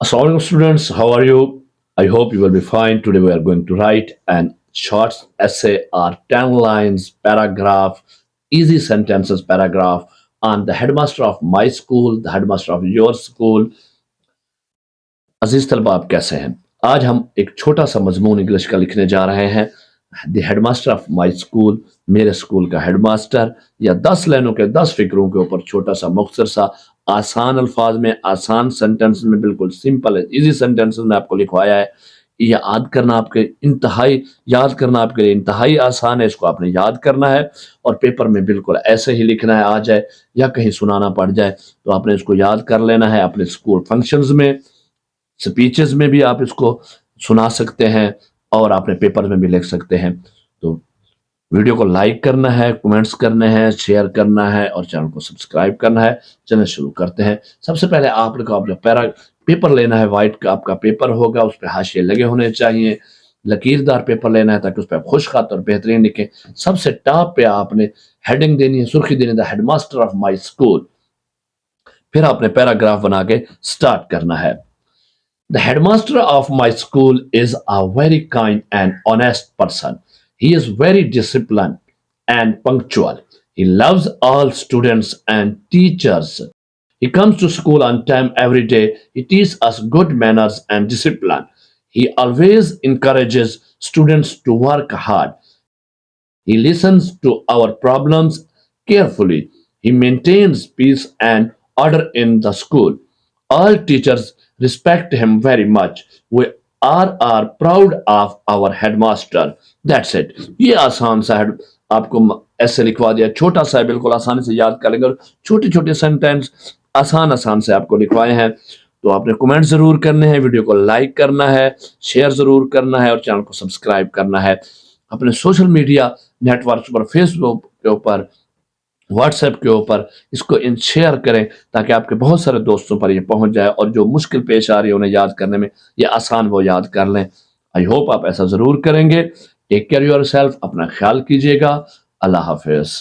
Assalamualaikum students, how are you? I hope you will be fine. Today we are going to write an short essay or 10 lines paragraph, easy sentences paragraph on the headmaster of my school, the headmaster of your school. अजीज तलबा आप कैसे हैं? आज हम एक छोटा सा मजमून इंग्लिश का लिखने जा रहे हैं। The headmaster of my school, मेरे स्कूल का हेडमास्टर, या 10 लाइनों के 10 फिक्रों के ऊपर छोटा सा मुख्तसर सा आसान अल्फाज में, आसान सेंटेंस में, बिल्कुल सिंपल इजी सेंटेंस में आपको लिखवाया है। याद करना आपके लिए इंतहाई आसान है। इसको आपने याद करना है और पेपर में बिल्कुल ऐसे ही लिखना है। आ जाए या कहीं सुनाना पड़ जाए तो आपने इसको याद कर लेना है। अपने स्कूल फंक्शंस में, स्पीचेस में भी आप इसको सुना सकते हैं और अपने पेपर में भी लिख सकते हैं। तो वीडियो को लाइक करना है, कमेंट्स करने हैं, शेयर करना है और चैनल को सब्सक्राइब करना है। चलिए शुरू करते हैं। सबसे पहले आप लोग आप जो पेपर लेना है, वाइट का आपका पेपर होगा, उस पर हाशिए लगे होने चाहिए। लकीरदार पेपर लेना है ताकि उस पर खुश खात और बेहतरीन लिखें। सबसे टॉप पे आपने हेडिंग देनी है, सुर्खी देनी है, the headmaster of my school. फिर आपने पैराग्राफ बना के स्टार्ट करना है। The headmaster of my school is a very kind and honest person. He is very disciplined and punctual. He loves all students and teachers. He comes to school on time every day. He teaches us good manners and discipline. He always encourages students to work hard. He listens to our problems carefully. He maintains peace and order in the school. All teachers respect him very much. We are proud of our headmaster. That's it. ये आसान सा है, आपको ऐसे लिखवा दिया, छोटा सा है, बिल्कुल आसानी से याद कर लेंगे। छोटे छोटे सेंटेंस आसान आसान से आपको लिखवाए हैं। तो आपने कमेंट जरूर करने हैं, वीडियो को लाइक करना है, शेयर जरूर करना है और चैनल को सब्सक्राइब करना है। अपने सोशल मीडिया नेटवर्क पर, फेसबुक के ऊपर, व्हाट्सएप के ऊपर इसको शेयर करें ताकि आपके बहुत सारे दोस्तों पर ये पहुंच जाए और जो मुश्किल पेश आ रही है उन्हें याद करने में, ये आसान वो याद कर लें। आई होप आप ऐसा जरूर करेंगे। टेक केयर योर सेल्फ, अपना ख्याल कीजिएगा। अल्लाह हाफिज।